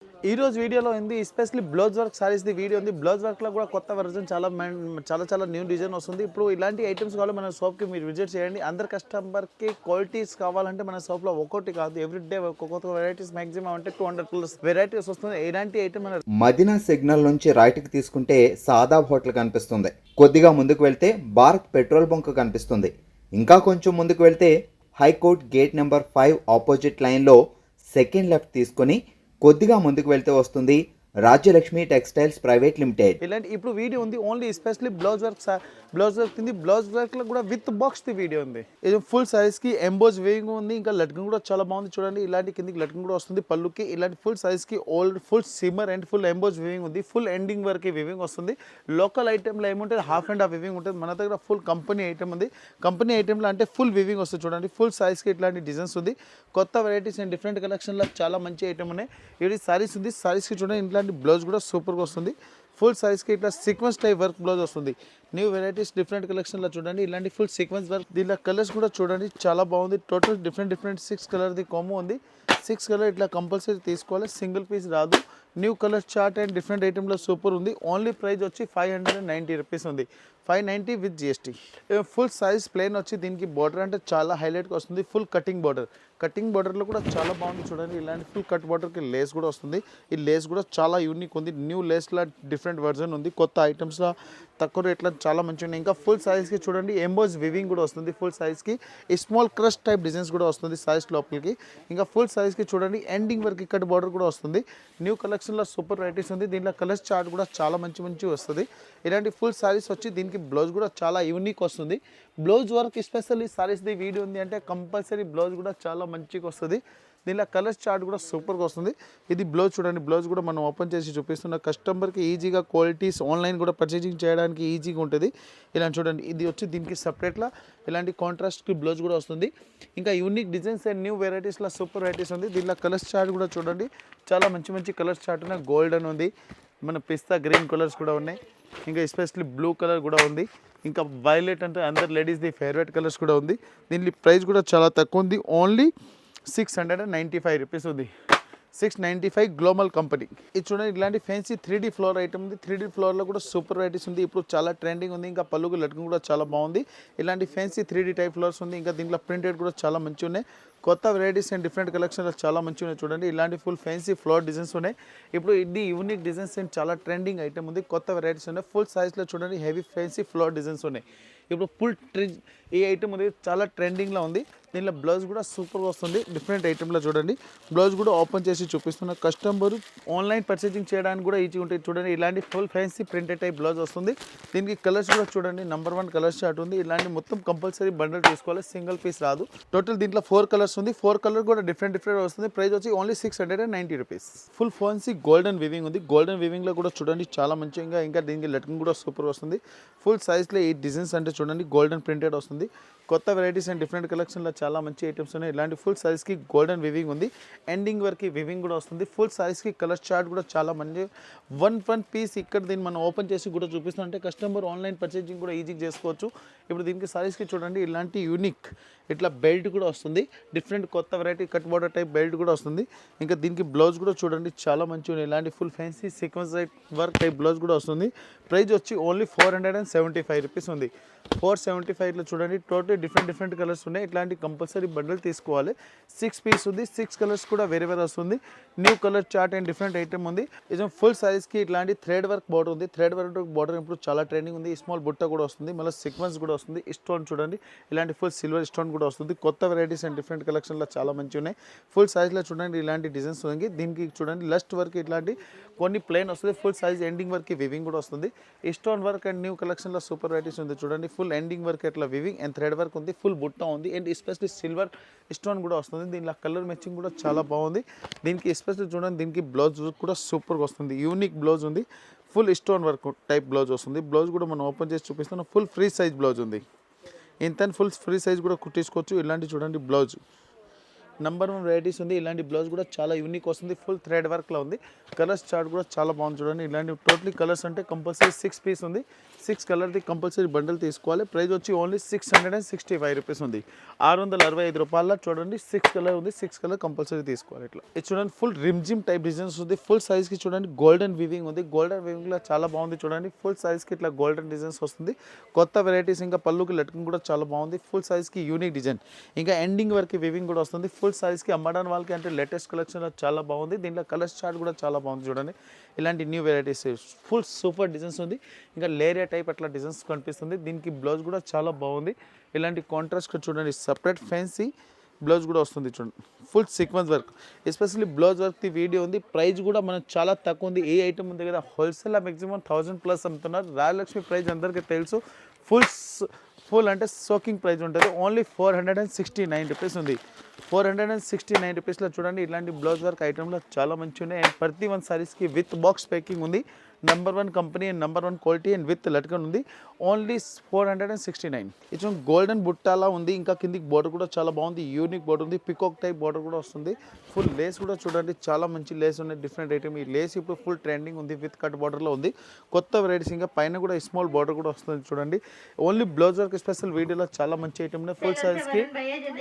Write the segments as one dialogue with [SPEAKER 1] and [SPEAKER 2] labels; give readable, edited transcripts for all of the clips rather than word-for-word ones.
[SPEAKER 1] ఈ రోజు వీడియోలో ఉంది especially blouse work saris the video ఉంది. బ్లౌజ్ వర్క్ లో కూడా కొత్త వర్జన్ చాలా న్యూ డిజైన్ వస్తుంది. ఇప్పుడు ఇలాంటి ఐటమ్స్ కావాలి మన షాప్ కి మీరు విజిట్ చేయండి. అందరు కస్టమర్ కి క్వాలిటీస్ కావాలంటే మన షాప్ లో ఒక్కొక్కటి కాదు ఎవ్రీ డే ఒక్కొక్క వెరైటీస్ మాక్సిమం అంటే 200 ప్లస్ వెరైటీస్ వస్తుంది. ఇలాంటి ఐటమ్ మన
[SPEAKER 2] మదీనా సిగ్నల్ నుంచి రైట్ కి తీసుకుంటే సాదాబ్ హోటల్ కనిపిస్తుంది. కొద్దిగా ముందుకు వెళ్తే భారత్ పెట్రోల్ బంక్ కనిపిస్తుంది. ఇంకా కొంచెం ముందుకు వెళ్తే హైకోర్ట్ గేట్ నెంబర్ 5 ఆపోజిట్ లైన్లో సెకండ్ లెఫ్ట్ తీసుకొని కొద్దిగా ముందుకు వెళ్తే వస్తుంది రాజ్యలక్ష్మి టెక్స్టైల్స్ ప్రైవేట్ లిమిటెడ్.
[SPEAKER 1] ఇలాంటి ఇప్పుడు వీడియో ఉంది ఓన్లీ ఎస్పెషల్లీ బ్లౌజ్ వర్క్ ఉంది. బ్లౌజ్ వర్క్ లో కూడా విత్ బాక్స్ ది వీడియో ఉంది. ఇది ఫుల్ సైజ్ కి ఎంబోజ్ వేవింగ్ ఉంది. ఇంకా లట్కన్ కూడా చాలా బాగుంది చూడండి. ఇలాంటి కిందికి లట్కన్ కూడా వస్తుంది పళ్ళుకి. ఇలాంటి ఫుల్ సైజ్ కి old full simmer and full emboss weaving ఉంది. ఫుల్ ఎండింగ్ వరకు వేవింగ్ వస్తుంది. లోకల్ ఐటమ్ లో ఏముంటుంది హాఫ్ అండ్ హాఫ్ వేవింగ్ ఉంటుంది. మన దగ్గర ఫుల్ కంపెనీ ఐటమ్ ఉంది. కంపెనీ ఐటమ్ లో అంటే ఫుల్ వేవింగ్ వస్తుంది చూడండి. ఫుల్ సైజ్ కి ఇట్లాంటి డిజైన్స్ ఉంది. కొత్త వెరైటీస్ అండ్ డిఫరెంట్ కలెక్షన్ లో చాలా మంచి ఐటమ్ ఉన్నాయి. ఇది సారీస్ ఉంది. సారీస్ కి చూడండి ఇట్లాంటి బ్లౌజ్ కూడా సూపర్గా వస్తుంది. ఫుల్ సైజ్కి ఇట్లా సీక్వెన్స్ టైప్ వర్క్ బ్లౌజ్ వస్తుంది. న్యూ వెరైటీస్ డిఫరెంట్ కలెక్షన్లో చూడండి. ఇలాంటి ఫుల్ సీక్వెన్స్ వర్క్ దీనిలో కలర్స్ కూడా చూడండి చాలా బాగుంది. టోటల్ డిఫరెంట్ 6 కలర్ది కాంబో ఉంది. 6 కలర్ ఇట్లా కంపల్సరీ తీసుకోవాలి. సింగిల్ పీస్ రాదు. New colour chart and different ఐటెంలో సూపర్ ఉంది. ఓన్లీ ప్రైస్ వచ్చి 590 రూపీస్ ఉంది. 590 with GST. Full size plain వచ్చి దీనికి బార్డర్ అంటే చాలా హైలైట్గా వస్తుంది. Full cutting border. కటింగ్ బార్డర్లో కూడా చాలా బాగుంది చూడండి. ఇలాంటి ఫుల్ కట్ బార్డర్కి లేస్ కూడా వస్తుంది. ఈ లేస్ కూడా చాలా యూనిక్ ఉంది. న్యూ లేస్లా డిఫరెంట్ వర్జన్ ఉంది. కొత్త ఐటమ్స్లో తక్కువ రేట్లో చాలా మంచిగా ఉన్నాయి. ఇంకా ఫుల్ సైజ్కి చూడండి ఎంబోజ్ వివింగ్ కూడా వస్తుంది. ఫుల్ సైజ్కి ఈ స్మాల్ క్రష్ టైప్ డిజైన్స్ కూడా వస్తుంది సైజ్ లోపలికి. ఇంకా ఫుల్ సైజ్కి చూడండి ఎండింగ్ వరకు ఇక్కడ బార్డర్ కూడా వస్తుంది. న్యూ కలెక్షన్లో సూపర్ వెరైటీస్ ఉంది. దీంట్లో కలర్స్ చార్ట్ కూడా చాలా మంచి వస్తుంది. ఇలాంటి ఫుల్ సారీస్ వచ్చి దీనికి బ్లౌజ్ కూడా చాలా యూనిక్ వస్తుంది. బ్లౌజ్ వర్క్ ఎస్పెషల్లీ సారీస్ది వీడియో ఉంది అంటే కంపల్సరీ బ్లౌజ్ కూడా చాలా మంచిగా వస్తుంది. దీనిలో కలర్స్ చార్ట్ కూడా సూపర్గా వస్తుంది. ఇది బ్లౌజ్ చూడండి. బ్లౌజ్ కూడా మనం ఓపెన్ చేసి చూపిస్తున్న కస్టమర్కి ఈజీగా క్వాలిటీస్ ఆన్లైన్ కూడా పర్చేసింగ్ చేయడానికి ఈజీగా ఉంటుంది. ఇలా చూడండి. ఇది వచ్చి దీనికి సపరేట్లా ఇలాంటి కాంట్రాస్ట్కి బ్లౌజ్ కూడా వస్తుంది. ఇంకా యూనిక్ డిజైన్స్ అండ్ న్యూ వెరైటీస్లో సూపర్ వెరైటీస్ ఉంది. దీనిలో కలర్స్ చార్ట్ కూడా చూడండి చాలా మంచి కలర్స్ చార్ట్ ఉన్నాయి. గోల్డెన్ ఉంది, మన పిస్తా గ్రీన్ కలర్స్ కూడా ఉన్నాయి. ఇంకా ఎస్పెషల్లీ బ్లూ కలర్ కూడా ఉంది. ఇంకా వైలెట్ అంటే అందరు లేడీస్ది ఫేవరెట్ కలర్స్ కూడా ఉంది. దీని ప్రైస్ కూడా చాలా తక్కువ ఉంది. ఓన్లీ 695 రూపీస్ ఉంది. 695 గ్లోబల్ కంపెనీ. ఇది చూడండి ఇలాంటి ఫ్యాన్సీ 3D ఫ్లోర్ ఐటమ్ ఉంది. 3D ఫ్లోర్లో కూడా సూపర్ వెరైటీస్ ఉంది. ఇప్పుడు చాలా ట్రెండింగ్ ఉంది. ఇంకా పళ్ళుకు లట్కన్ కూడా చాలా బాగుంది. ఇలాంటి ఫ్యాన్సీ 3D టైప్ ఫ్లోర్స్ ఉంది. ఇంకా దీంట్లో ప్రింటెడ్ కూడా చాలా మంచిగా ఉన్నాయి. కొత్త వెరైటీస్ అండ్ డిఫరెంట్ కలెక్షన్లో చాలా మంచిగా ఉన్నాయి చూడండి. ఇలాంటి ఫుల్ ఫ్యాన్సీ ఫ్లోర్ డిజైన్స్ ఉన్నాయి. ఇప్పుడు ఇది యూనిక్ డిజైన్స్ అండ్ చాలా ట్రెండింగ్ ఐటమ్ ఉంది. కొత్త వెరైటీస్ ఉన్నాయి. ఫుల్ సైజ్లో చూడండి హెవీ ఫ్యాన్సీ ఫ్లోర్ డిజైన్స్ ఉన్నాయి. ఇప్పుడు ఫుల్ ఈ ఐటమ్ ఉంది చాలా ట్రెండింగ్లో ఉంది. దీనిలో బ్లౌజ్ కూడా సూపర్గా వస్తుంది. డిఫరెంట్ ఐటెంలో చూడండి. బ్లౌజ్ కూడా ఓపెన్ చేసి చూపిస్తున్న కస్టమర్ ఆన్లైన్ పర్చేసింగ్ చేయడానికి కూడా ఈజీ ఉంటుంది చూడండి. ఇలాంటి full fancy printed type blouse వస్తుంది. దీనికి కలర్స్ కూడా చూడండి నంబర్ 1 కలర్ చార్ట్ ఉంది. ఇలాంటి మొత్తం కంపల్సరీ బండల్ తీసుకోవాలి. సింగిల్ పీస్ రాదు. టోటల్ దీంట్లో 4 కలర్స్ ఉంది. 4 కలర్ కూడా డిఫరెంట్ వస్తుంది. ప్రైస్ వచ్చి only 690 rupees. Full fancy golden weaving ఉంది. గోల్డెన్ వివింగ్లో కూడా చూడండి చాలా మంచిగా. ఇంకా దీనికి లట్కన్ కూడా సూపర్ వస్తుంది. ఫుల్ సైజ్లో ఈ డిజైన్స్ అంటే చూడండి గోల్డెన్ ప్రింటెడ్ వస్తుంది. కొత్త వెరైటీస్ అండ్ డిఫరెంట్ కలెక్షన్లో చాలా మంచి ఐటమ్స్ ఉన్నాయి. ఇలాంటి ఫుల్ సైజ్కి గోల్డెన్ వివింగ్ ఉంది. ఎండింగ్ వరకు వివింగ్ కూడా వస్తుంది. ఫుల్ సైజ్కి కలర్ చార్ట్ కూడా చాలా మంచి వన్ పీస్ ఇక్కడ దీన్ని మనం ఓపెన్ చేసి కూడా చూపిస్తాం అంటే కస్టమర్ ఆన్లైన్ పర్చేసింగ్ కూడా ఈజీగా చేసుకోవచ్చు. ఇప్పుడు దీనికి సైజ్కి చూడండి ఇలాంటి యూనిక్ ఇట్లా బెల్ట్ కూడా వస్తుంది. డిఫరెంట్ కొత్త variety cut border type belt కూడా వస్తుంది. ఇంకా దీనికి బ్లౌజ్ కూడా చూడండి చాలా మంచిగా ఉన్నాయి. ఇలాంటి full fancy sequence work type blouse కూడా వస్తుంది. ప్రైస్ వచ్చి ఓన్లీ 475 రూపీస్ ఉంది. 475లో చూడండి టోటల్ డిఫరెంట్ కలర్స్ ఉన్నాయి. ఇట్లాంటి కంపల్సరీ బండల్ తీసుకోవాలి. 6 పీస్ ఉంది. 6 కలర్స్ కూడా వేరే వస్తుంది. New colour chart and different item ఉంది. ఇది ఫుల్ సైజ్కి ఇట్లాంటి థ్రెడ్ వర్క్ బార్డర్ ఉంది. థ్రెడ్ వర్క్ బార్డర్ ఇప్పుడు చాలా ట్రెండింగ్ ఉంది. స్మాల్ బుట్ట కూడా వస్తుంది. మళ్ళీ సీక్వెన్స్ కూడా వస్తుంది. స్టోన్ చూడండి ఇలాంటి ఫుల్ సిల్వర్ స్టోన్ కూడా వస్తుంది. కొత్త వెరైటీస్ అండ్ డిఫరెంట్ కలెక్షన్లో చాలా మంచిగా ఉన్నాయి. ఫుల్ సైజ్లో చూడండి ఇలాంటి డిజైన్స్ ఉంది. దీనికి చూడండి లస్ట్ వర్క్ ఇట్లాంటి కొన్ని ప్లెయిన్ వస్తుంది. Full size ending work weaving కూడా వస్తుంది. స్టోన్ వర్క్ అండ్ న్యూ కలెక్షన్లో సూపర్ వెరైటీస్ ఉంది చూడండి. ఫుల్ ఎండింగ్ వర్క్ ఇట్లా వివింగ్ అండ్ థ్రెడ్ వర్క్ ఉంది. ఫుల్ బుట్ట ఉంది అండ్ ఎస్పెషల్లీ సిల్వర్ స్టోన్ కూడా వస్తుంది. దీనిలో కలర్ మ్యాచింగ్ కూడా చాలా బాగుంది. దీనికి ఎస్పెషల్లీ చూడండి దీనికి బ్లౌజ్ కూడా సూపర్గా వస్తుంది. యూనిక్ బ్లౌజ్ ఉంది. Full stone work type blouse వస్తుంది. బ్లౌజ్ కూడా మనం ఓపెన్ చేసి చూపిస్తున్నాం. ఫుల్ ఫ్రీ సైజ్ బ్లౌజ్ ఉంది. ఇంత ఫుల్ ఫ్రీ సైజ్ కూడా కుట్టించుకోవచ్చు. ఇలాంటి చూడండి బ్లౌజ్ నెంబర్ 1 వెరైటీస్ ఉంది. ఇలాంటి బ్లౌజ్ కూడా చాలా యూనిక్ వస్తుంది. ఫుల్ థ్రెడ్ వర్క్లో ఉంది. కలర్స్ చార్ట్ కూడా చాలా బాగుంది చూడండి. ఇలాంటి టోటలీ కలర్స్ అంటే కంపల్సరీ 6 పీస్ ఉంది. 6 కలర్ది కంపల్సరీ బండిల్ తీసుకోవాలి. ప్రైస్ వచ్చి ఓన్లీ 665 రూపీస్ ఉంది. 665 రూపాయల చూడండి 6 కలర్ ఉంది. 6 కలర్ కంపల్సరీ తీసుకోవాలి. ఇట్లా ఇది చూడండి ఫుల్ రిమ్జిమ్ టైప్ డిజైన్స్ ఉంది. ఫుల్ సైజ్కి చూడండి గోల్డెన్ వీవింగ్ ఉంది. గోల్డెన్ వీవింగ్లో చాలా బాగుంది చూడండి. ఫుల్ సైజ్కి ఇట్లా గోల్డెన్ డిజైన్స్ వస్తుంది. కొత్త వెరైటీస్ ఇంకా పళ్ళుకి లట్కన్ కూడా చాలా బాగుంది. ఫుల్ సైజ్కి యూనిక్ డిజైన్ ఇంకా ఎండింగ్ వరకు వీవింగ్ కూడా వస్తుంది. ఫుల్ సైజ్కి అమ్మడానికి వాళ్ళకి అంటే లేటెస్ట్ కలెక్షన్ చాలా బాగుంది. దీంట్లో కలర్స్ చార్ట్ కూడా చాలా బాగుంది చూడండి. ఇలాంటి new varieties full super designs ఉంది. ఇంకా లేరియా టైప్ అట్లా డిజైన్స్ కనిపిస్తుంది. దీనికి బ్లౌజ్ కూడా చాలా బాగుంది. ఇలాంటి కాంట్రాస్ట్ చూడండి సపరేట్ ఫ్యాన్సీ బ్లౌజ్ కూడా వస్తుంది చూడండి. Full sequence work especially blouse work video ఉంది. ప్రైస్ కూడా మనకు చాలా తక్కువ ఉంది. ఏ ఐటమ్ ఉంది కదా హోల్సేల్ మ్యాక్సిమం 1000+ అమ్ముతున్నారు. రాయలక్ష్మి ప్రైస్ అందరికీ తెలుసు. ఫుల్ అంటే సోకింగ్ ప్రైస్ ఉంటుంది. ఓన్లీ 469 రూపీస్ ఉంది. 469 రూపీస్లో చూడండి ఇలాంటి బ్లౌజ్ వర్క్ ఐటెంలో చాలా మంచిగా ఉన్నాయి. అండ్ ప్రతి 1 సారీస్కి విత్ బాక్స్ ప్యాకింగ్ ఉంది. Number 1 company and number 1 quality and with latkan ఉంది. ఓన్లీ 469. ఇది గోల్డెన్ బుట్టాలా ఉంది. ఇంకా కిందికి బోర్డర్ కూడా చాలా బాగుంది. యూనిక్ బోర్డర్ ఉంది. పికాక్ టైప్ బోర్డర్ కూడా వస్తుంది. ఫుల్ లేస్ కూడా చూడండి చాలా మంచి లేస్ ఉన్నాయి. Different item. ఈ లేస్ ఇప్పుడు ఫుల్ ట్రెండింగ్ ఉంది. విత్ కట్ బోర్డర్లో ఉంది. కొత్త వెరైటీస్ ఇంకా పైన కూడా స్మాల్ బోర్డర్ కూడా వస్తుంది చూడండి. ఓన్లీ బ్లౌజ్ వర్క్ స్పెషల్ వీడియోలో చాలా మంచి ఐటమ్ ఉన్నాయి. ఫుల్ సైజ్కి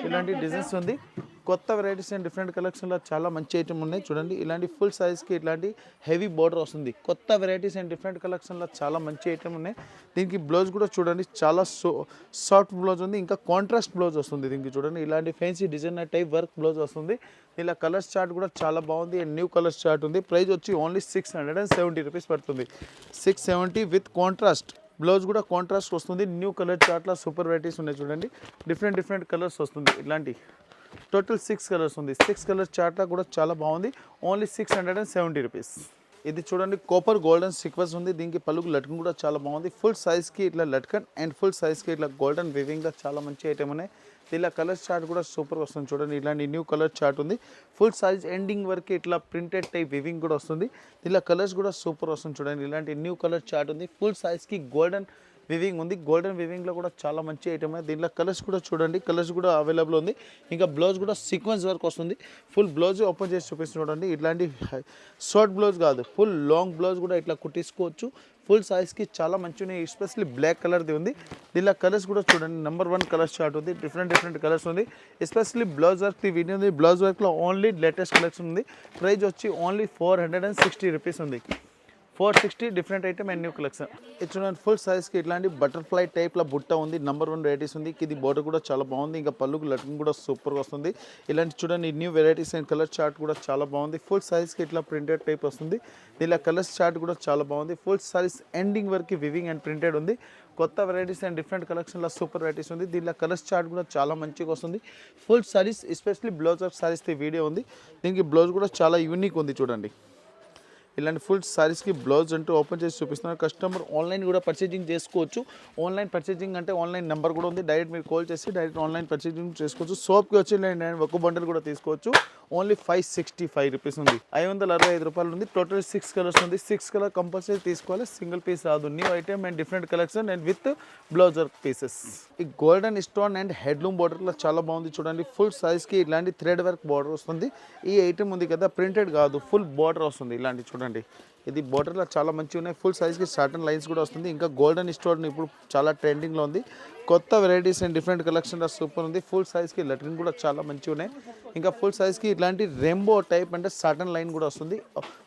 [SPEAKER 1] ఇలాంటి డిజైన్స్ ఉంది. కొత్త వెరైటీస్ అండ్ డిఫరెంట్ కలెక్షన్లో చాలా మంచి ఐటమ్ ఉన్నాయి చూడండి. ఇలాంటి ఫుల్ సైజ్కి ఇట్లాంటి హెవీ బోర్డర్ వస్తుంది. కొత్త వెరైటీస్ అండ్ డిఫరెంట్ కలెక్షన్లో చాలా మంచి ఐటమ్ ఉన్నాయి. దీనికి బ్లౌజ్ కూడా చూడండి చాలా సాఫ్ట్ బ్లౌజ్ ఉంది. ఇంకా కాంట్రాస్ట్ బ్లౌజ్ వస్తుంది. దీనికి చూడండి ఇలాంటి fancy designer type work blouse వస్తుంది. ఇలా కలర్స్ చార్ట్ కూడా చాలా బాగుంది. అండ్ న్యూ కలర్స్ చార్ట్ ఉంది. ప్రైస్ వచ్చి ఓన్లీ 670 రూపీస్ పడుతుంది. 670 విత్ కాంట్రాస్ట్ బ్లౌజ్ కూడా కాంట్రాస్ట్ వస్తుంది. న్యూ కలర్ చార్ట్లో సూపర్ వెరైటీస్ ఉన్నాయి చూడండి. డిఫరెంట్ కలర్స్ వస్తుంది. ఇలాంటి టోటల్ 6 కలర్స్ ఉంది. 6 కలర్ చార్ట్లో కూడా చాలా బాగుంది. Only 670 rupees. ఇది చూడండి కాపర్ గోల్డెన్ సీక్వెన్స్ ఉంది. దీనికి పళ్ళుకు లట్కన్ కూడా చాలా బాగుంది. ఫుల్ సైజ్కి ఇట్లా లట్కన్ అండ్ ఫుల్ సైజ్కి ఇట్లా గోల్డెన్ వివింగ్గా చాలా మంచి ఐటమ్ ఉన్నాయి. ఇలా కలర్ చార్ట్ కూడా సూపర్ వస్తుంది చూడండి. ఇలాంటి న్యూ కలర్ చార్ట్ ఉంది. ఫుల్ సైజ్ ఎండింగ్ వరకు ఇట్లా ప్రింటెడ్ టైప్ వివింగ్ కూడా వస్తుంది. ఇలా కలర్స్ కూడా సూపర్ వస్తుంది చూడండి. ఇలాంటి న్యూ కలర్ చార్ట్ ఉంది. ఫుల్ సైజ్కి గోల్డెన్ వివింగ్ ఉంది. గోల్డెన్ వివింగ్లో కూడా చాలా మంచి ఐటమ్ ఉంది. దీంట్లో కలర్స్ కూడా చూడండి. కలర్స్ కూడా అవైలబుల్ ఉంది. ఇంకా బ్లౌజ్ కూడా సీక్వెన్స్ వర్క్ వస్తుంది. ఫుల్ బ్లౌజ్ ఓపెన్ చేసి చూపిస్తుంది చూడండి. ఇట్లాంటి షార్ట్ బ్లౌజ్ కాదు ఫుల్ లాంగ్ బ్లౌజ్ కూడా ఇట్లా కుట్టించుకోవచ్చు. ఫుల్ సైజ్కి చాలా మంచిగా ఎస్పెషల్లీ బ్లాక్ కలర్ది ఉంది. దీనిలో కలర్స్ కూడా చూడండి. నెంబర్ 1 కలర్ చార్ట్ ఉంది. డిఫరెంట్ కలర్స్ ఉంది. ఎస్పెషల్లీ బ్లౌజ్ వర్క్ వీడియో ఉంది. బ్లౌజ్ వర్క్లో ఓన్లీ లేటెస్ట్ కలెక్షన్ ఉంది. ప్రైస్ వచ్చి ఓన్లీ 460 రూపీస్ ఉంది. 460 different item and new collection. ఇది చూడండి ఫుల్ సైజ్కి ఇట్లాంటి బటర్ఫ్లై టైప్లో బుట్ట ఉంది. నెంబర్ 1 వెరైటీస్ ఉంది. ఇది బోర్డర్ కూడా చాలా బాగుంది. ఇంకా పళ్ళుకు లట్కన్ కూడా సూపర్గా వస్తుంది. ఇలాంటి చూడండి new varieties and colour chart కూడా చాలా బాగుంది. ఫుల్ సైజ్కి ఇట్లా ప్రింటెడ్ టైప్ వస్తుంది. దీనిలో కలర్స్ చార్ట్ కూడా చాలా బాగుంది. ఫుల్ సైజ్ ఎండింగ్ వరకు వివింగ్ అండ్ ప్రింటెడ్ ఉంది. కొత్త వెరైటీస్ అండ్ డిఫరెంట్ కలెక్షన్లో సూపర్ వెరైటీస్ ఉంది. దీనిలో కలర్స్ చార్ట్ కూడా చాలా మంచిగా వస్తుంది. Full saris especially blouse of saris video ఉంది. దీనికి బ్లౌజ్ కూడా చాలా యూనిక్ ఉంది చూడండి. ఇలాంటి ఫుల్ సారీస్కి బ్లౌజ్ అంటూ ఓపెన్ చేసి చూపిస్తున్నారు. కస్టమర్ ఆన్లైన్ కూడా పర్చేజింగ్ చేసుకోవచ్చు. ఆన్లైన్ పర్చేజింగ్ అంటే ఆన్లైన్ నెంబర్ కూడా ఉంది. డైరెక్ట్ మీరు కాల్ చేసి డైరెక్ట్ ఆన్లైన్ పర్చేజింగ్ చేసుకోవచ్చు. షాప్కి వచ్చి నేను ఒక బండల్ కూడా తీసుకోవచ్చు. ఓన్లీ 565 రూపీస్ ఉంది. 565 రూపాయలు ఉంది. టోటల్ 6 కలర్స్ ఉంది. 6 కలర్ కంపల్సరీ తీసుకోవాలి. సింగిల్ పీస్ రాదు. New item and different collection and with blouse work pieces. ఈ గోల్డెన్ స్టోన్ అండ్ హెడ్లూమ్ బోర్డర్లో చాలా బాగుంది చూడండి. ఫుల్ సైజ్కి ఇలాంటి థ్రెడ్ వర్క్ బోర్డర్ వస్తుంది. ఈ ఐటమ్ ఉంది కదా ప్రింటెడ్ కాదు ఫుల్ బోర్డర్ వస్తుంది. ఇలాంటి చూడండి ఇది బోర్డర్లో చాలా మంచిగా ఉన్నాయి. ఫుల్ సైజ్కి సాటన్ లైన్స్ కూడా వస్తుంది. ఇంకా గోల్డెన్ స్టోన్ ఇప్పుడు చాలా ట్రెండింగ్లో ఉంది. కొత్త varieties and different collection super ఉంది. ఫుల్ సైజ్కి లెటరింగ్ కూడా చాలా మంచిగా ఉన్నాయి. ఇంకా ఫుల్ సైజ్కి ఇట్లాంటి రెయిన్బో టైప్ అంటే సాటన్ లైన్ కూడా వస్తుంది.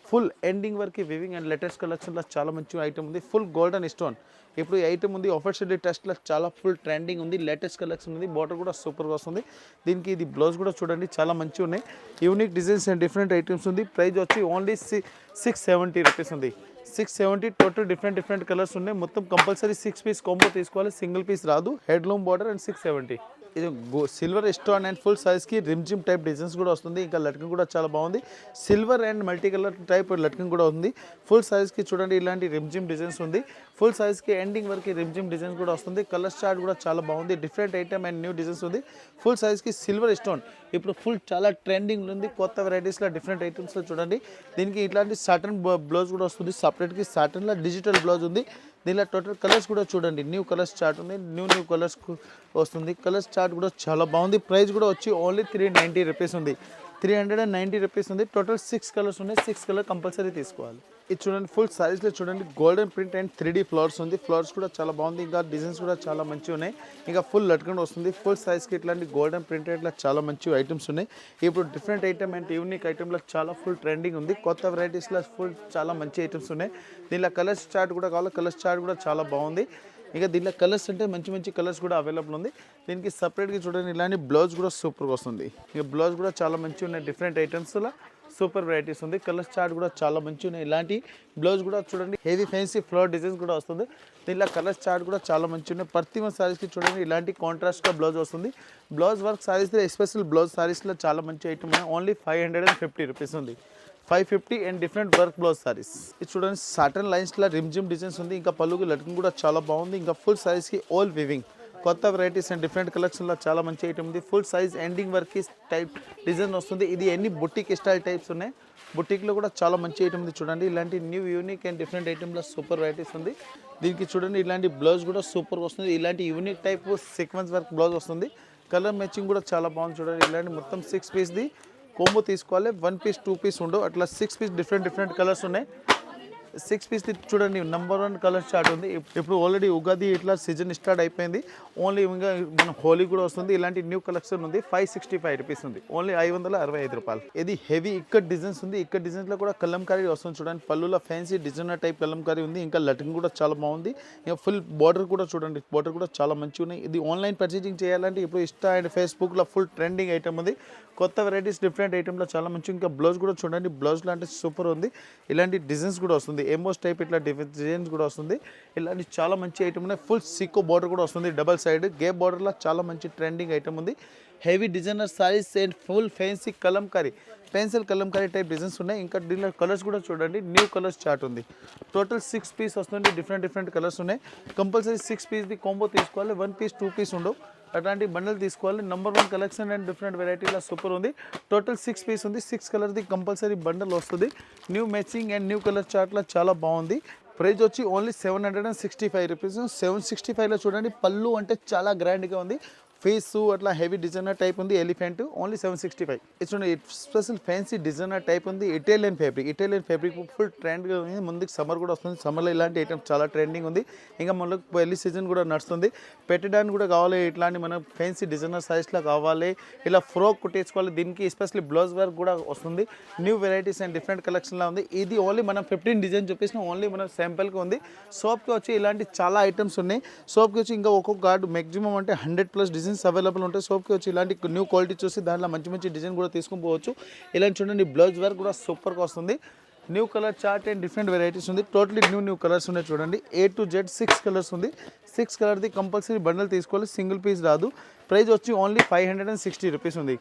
[SPEAKER 1] ఫుల్ ఎండింగ్ వరకు వివింగ్ అండ్ లేటెస్ట్ కలెక్షన్లో చాలా మంచి ఐటమ్ ఉంది. ఫుల్ గోల్డెన్ స్టోన్ ఇప్పుడు ఈ ఐటమ్ ఉంది. ఆఫర్షియల్ టెస్ట్లో చాలా ఫుల్ ట్రెండింగ్ ఉంది. లేటెస్ట్ కలెక్షన్ ఉంది. బోర్డర్ కూడా సూపర్గా వస్తుంది. దీనికి ఇది బ్లౌజ్ కూడా చూడండి చాలా మంచిగా ఉన్నాయి. Unique designs and different items ఉంది. ప్రైస్ వచ్చి ఓన్లీ 670 రూపీస్ ఉంది. 670 టోటల్ డిఫరెంట్ కలర్స్ ఉన్నాయి. మొత్తం కంపల్సరీ 6 పీస్ కాంబో తీసుకోవాలి. సింగిల్ పీస్ రాదు. Handloom border and 670. ఇది సిల్వర్ స్టోన్ అండ్ ఫుల్ సైజ్కి రిమ్జిమ్ టైప్ డిజైన్స్ కూడా వస్తుంది. ఇంకా లట్కన్ కూడా చాలా బాగుంది. Silver and multi colour type లట్కన్ కూడా ఉంది. ఫుల్ సైజ్కి చూడండి ఇలాంటి రిమ్జిమ్ డిజైన్స్ ఉంది. ఫుల్ సైజ్కి ఎండింగ్ వరకు రిమ్జిమ్ డిజైన్స్ కూడా వస్తుంది. కలర్ చార్ట్ కూడా చాలా బాగుంది. Different item and new designs ఉంది. ఫుల్ సైజ్కి సిల్వర్ స్టోన్ ఇప్పుడు ఫుల్ చాలా ట్రెండింగ్ ఉంది. కొత్త వెరైటీస్లో డిఫరెంట్ ఐటమ్స్లో చూడండి. దీనికి ఇట్లాంటి సాటన్ బ్లౌజ్ కూడా వస్తుంది. సపరేట్కి సాటన్లో డిజిటల్ బ్లౌజ్ ఉంది. దీనిలో టోటల్ కలర్స్ కూడా చూడండి, న్యూ కలర్స్ చార్ట్ ఉంది, న్యూ కలర్స్ వస్తుంది. కలర్స్ చార్ట్ కూడా చాలా బాగుంది. ప్రైస్ కూడా వచ్చి ఓన్లీ 390 రూపీస్ ఉంది. 390 రూపీస్ ఉంది. టోటల్ 6 కలర్స్ ఉన్నాయి. 6 కలర్ కంపల్సరీ తీసుకోవాలి. ఇది చూడండి, ఫుల్ సారీస్లో చూడండి, golden print and 3D flowers ఉంది. ఫ్లవర్స్ కూడా చాలా బాగుంది. ఇంకా డిజైన్స్ కూడా చాలా మంచిగా ఉన్నాయి. ఇంకా ఫుల్ లట్కండ్ వస్తుంది. ఫుల్ సైజ్కి ఇట్లాంటి గోల్డెన్ ప్రింట్ ఇట్లా చాలా మంచి ఐటమ్స్ ఉన్నాయి. ఇప్పుడు డిఫరెంట్ ఐటమ్ అండ్ యూనిక్ ఐటమ్లో చాలా ఫుల్ ట్రెండింగ్ ఉంది. కొత్త వెరైటీస్లో ఫుల్ చాలా మంచి ఐటమ్స్ ఉన్నాయి. దీనిలో కలర్స్ చార్ట్ కూడా కావాలి. కలర్స్ చార్ట్ కూడా చాలా బాగుంది. ఇంకా దీనిలో కలర్స్ అంటే మంచి కలర్స్ కూడా అవైలబుల్ ఉంది. దీనికి సపరేట్గా చూడండి, ఇలాంటి బ్లౌజ్ కూడా సూపర్గా వస్తుంది. ఇక బ్లౌజ్ కూడా చాలా మంచిగా ఉన్నాయి. డిఫరెంట్ ఐటమ్స్లో సూపర్ వెరైటీస్ ఉంది. కలర్స్ చార్ట్ కూడా చాలా మంచిగా ఉన్నాయి. ఇలాంటి బ్లౌజ్ కూడా చూడండి, హెవీ ఫ్యాన్సీ ఫ్లవర్ డిజైన్స్ కూడా వస్తుంది. దీనిలో కలర్స్ చార్ట్ కూడా చాలా మంచిగా ఉన్నాయి. ప్రతి ఒక్క సారీస్కి చూడండి ఇలాంటి కాంట్రాస్ట్గా బ్లౌజ్ వస్తుంది. Blouse work sarees, special blouse సారీస్లో చాలా మంచి ఐటమ్ ఉన్నాయి. ఓన్లీ 550 రూపీస్ ఉంది. 550 and different work blouse sarees. ఇది చూడండి, సాటన్ లైన్స్లో రిమ్జిమ్ డిజైన్స్ ఉంది. ఇంకా పళ్ళుకి లట్కన్ కూడా చాలా బాగుంది. ఇంకా ఫుల్ సారీస్కి ఆల్ వివింగ్, కొత్త వెరైటీస్ అండ్ డిఫరెంట్ కలెక్షన్లో చాలా మంచి ఐటమ్ ఉంది. Full size ending work type design వస్తుంది. ఇది ఎన్ని బుట్టిక్ స్టైల్ టైప్స్ ఉన్నాయి. బుట్టిక్లో కూడా చాలా మంచి ఐటమ్ ఉంది. చూడండి, ఇలాంటి న్యూ యూనిక్ అండ్ డిఫరెంట్ ఐటమ్లో సూపర్ వెరైటీస్ ఉంది. దీనికి చూడండి, ఇలాంటి బ్లౌజ్ కూడా సూపర్ వస్తుంది. ఇలాంటి unique type sequence work blouse వస్తుంది. కలర్ మ్యాచింగ్ కూడా చాలా బాగుంది. చూడండి, ఇలాంటి మొత్తం 6 పీస్ది కోంబో తీసుకోవాలి. 1 పీస్ 2 పీస్ ఉండవు, అట్లా 6 పీస్ డిఫరెంట్ కలర్స్ ఉన్నాయి. 6 పీస్ చూడండి, నెంబర్ 1 కలర్ చార్ట్ ఉంది. ఇప్పుడు ఆల్రెడీ ఉగాది ఇట్లా సీజన్ స్టార్ట్ అయిపోయింది. ఓన్లీ ఇంకా మన హోలీ కూడా వస్తుంది. ఇలాంటి న్యూ కలెక్షన్ ఉంది. 565 రూపీస్ ఉంది. ఓన్లీ 565 రూపాయలు. ఇది హెవీ ఇక్కడ డిజైన్స్ ఉంది. ఇక్కడ డిజైన్స్లో కూడా కలంకారీ వస్తుంది. చూడండి, పళ్ళులో ఫ్యాన్సీ డిజైనర్ టైప్ కలంకారీ ఉంది. ఇంకా లటింగ్ కూడా చాలా బాగుంది. ఇంకా ఫుల్ బార్డర్ కూడా చూడండి, బార్డర్ కూడా చాలా మంచిగా ఉన్నాయి. ఇది ఆన్లైన్ పర్చేజింగ్ చేయాలంటే ఇప్పుడు ఇన్స్టా అండ్ ఫేస్బుక్లో ఫుల్ ట్రెండింగ్ ఐటమ్ ఉంది. కొత్త వెరైటీస్ డిఫరెంట్ ఐటమ్లో చాలా మంచి. ఇంకా బ్లౌజ్ కూడా చూడండి, బ్లౌజ్లో అంటే సూపర్ ఉంది. ఇలాంటి డిజైన్స్ కూడా వస్తుంది. ఎంబోస్ టైప్ ఇట్లా డిజైన్స్ కూడా వస్తుంది. ఇలాంటి చాలా మంచి ఐటమ్ ఉన్నాయి. ఫుల్ సిక్కో బార్డర్ కూడా వస్తుంది. డబల్ సైడ్ గేప్ బార్డర్లో చాలా మంచి ట్రెండింగ్ ఐటమ్ ఉంది. Heavy designer sarees and full fancy kalamkari, pencil kalamkari type designs ఉన్నాయి. ఇంకా దీనిలో కలర్స్ కూడా చూడండి, న్యూ కలర్స్ చార్ట్ ఉంది. టోటల్ 6 పీస్ వస్తుంది. డిఫరెంట్ కలర్స్ ఉన్నాయి. కంపల్సరీ 6 పీస్ది కాంబో తీసుకోవాలి. 1 పీస్ 2 పీస్ ఉండవు, అట్లాంటి బండల్ తీసుకోవాలి. నెంబర్ 1 కలెక్షన్ అండ్ డిఫరెంట్ వెరైటీలో సూపర్ ఉంది. టోటల్ 6 పీస్ ఉంది. 6 కలర్ది కంపల్సరీ బండల్ వస్తుంది. New matching and new colour చార్ట్లో చాలా బాగుంది. ప్రైస్ వచ్చి ఓన్లీ 765 రూపీస్. 765లో చూడండి, పళ్ళు అంటే చాలా గ్రాండ్గా ఉంది. ఫేసు అట్లా హెవీ డిజైనర్ టైప్ ఉంది. Elephant only 765. చూడండి, స్పెషల్ ఫ్యాన్సీ డిజైనర్ టైప్ ఉంది. ఇటాలియన్ ఫ్యాబ్రిక్ ఫుల్ ట్రెండ్గా ఉంది. ముందుకు సమ్మర్ కూడా వస్తుంది. సమ్మర్లో ఇలాంటి ఐటమ్ చాలా ట్రెండింగ్ ఉంది. ఇంకా మనకు పెళ్లి సీజన్ కూడా నడుస్తుంది. పెట్టడానికి కూడా కావాలి. ఇట్లాంటి మన ఫ్యాన్సీ డిజైనర్ సైజ్లో కావాలి. ఇలా ఫ్రాక్ కుట్టేసుకోవాలి. దీనికి ఎస్పెషల్లీ బ్లౌజ్ వర్క్ కూడా వస్తుంది. న్యూ వెరైటీస్ అండ్ డిఫరెంట్ కలెక్షన్లో ఉంది. ఇది ఓన్లీ మనం 15 డిజైన్ చూపించిన ఓన్లీ మనం శాంపుల్కి ఉంది. సోప్కి వచ్చి ఇలాంటి చాలా ఐటమ్స్ ఉన్నాయి. సోప్కి వచ్చి ఇంకా ఒక్కొక్క కార్డు మ్యాక్సిమం అంటే 100+ డిజైన్స్ అవైలబుల్ ఉంటాయి. సోప్కి వచ్చి ఇలాంటి న్యూ క్వాలిటీ చూసి దాంట్లో మంచి డిజైన్ కూడా తీసుకొని పోవచ్చు. ఇలాంటి చూడండి, బ్లౌజ్ వర్క్ కూడా సూపర్గా వస్తుంది. New colour chart and different varieties ఉంది. టోటలీ న్యూ కలర్స్ ఉన్నాయి. చూడండి, A to Z 6 కలర్స్ ఉంది. 6 కలర్ది కంపల్సరీ బండల్ తీసుకోవాలి. సింగిల్ పీస్ రాదు. ప్రైస్ వచ్చి ఓన్లీ 560 రూపీస్ ఉంది.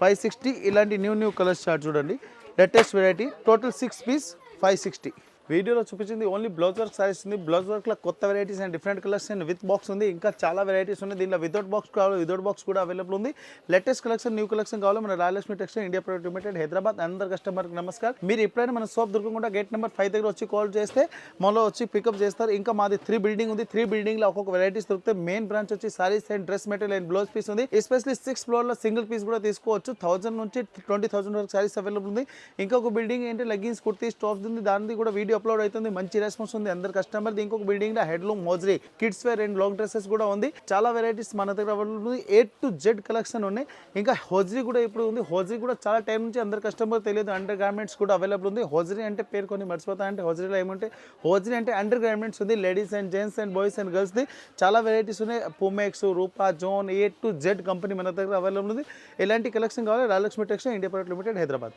[SPEAKER 1] 560. ఇలాంటి న్యూ కలర్స్ చార్ట్ చూడండి, లేటెస్ట్ వెరైటీ. Total 6 piece 560. వీడియోలో చూపించింది ఓన్లీ బ్లౌజ్ వర్క్ సారీస్ ఉంది. బ్లౌజ్ వర్క్లో కొత్త varieties and different colours and with box ఉంది. ఇంకా చాలా వెరైటీస్ ఉన్నాయి. దీనిలో వితౌట్ బాక్స్ కావాలి, వితౌట్ బాక్స్ కూడా అవైలబుల్ ఉంది. లేటెస్ట్ కలెక్షన్, న్యూ కలెక్షన్ కావాలి మన Rayalakshmi textile India private limited, Hyderabad. అందరు కస్టమర్కి నమస్కారం. మీరు ఎప్పుడైనా మన షాప్ దొరకకుండా గేట్ నెంబర్ 5 దగ్గర వచ్చి కాల్ చేస్తే మనలో వచ్చి పికప్ చేస్తారు. ఇంకా మాది 3 బిల్డింగ్ ఉంది. 3 బిల్డింగ్లో ఒక్కొక్క వెరైటీస్ దొరుకుతాయి. మెయిన్ బ్రాంచ్ వచ్చి saris and dress material and blouse piece ఉంది. ఎస్పెషల్లీ 6th ఫ్లోర్లో సింగిల్ పీస్ కూడా తీసుకోవచ్చు. 1000 నుంచి 20,000 వరకు సారీస్ అవైలబుల్ ఉంది. ఇంకొక బిల్డింగ్ ఏంటి, లెగ్గిన్స్ కుర్తీ స్టాప్స్ ఉంది. దానిది కూడా వీడియో అప్లోడ్ అవుతుంది. మంచి రెస్పాన్స్ ఉంది అందరు కస్టమర్ది. ఇంకొక బిల్డింగ్ లో handloom, hosiery, kids wear and long dresses కూడా ఉంది. చాలా వెరైటీస్ మన దగ్గర అవైలబుల్ ఉంది. A to Z కలెక్షన్ ఉన్నాయి. ఇంకా హోజరీ కూడా ఇప్పుడు ఉంది. హోజరీ కూడా చాలా టైం నుంచి అందరు కస్టమర్ తెలియదు. అండర్ గార్మెంట్స్ కూడా అవైలబుల్ ఉంది. హోజరీ అంటే పేరు కొన్ని మర్చిపోతా. అంటే హోజరీలో ఏమంటే హోజరీ అంటే అండర్ గార్మెంట్స్ ఉంది. Ladies and gents and boys and గర్ల్స్ది చాలా వెరైటీస్ ఉన్నాయి. పూమెక్స్, రూపా, జోన్, A to Z కంపెనీ మన దగ్గర అవైలబుల్ ఉంది. ఎలాంటి కలెక్షన్ కావాలి Rayalakshmi textile India private limited, Hyderabad.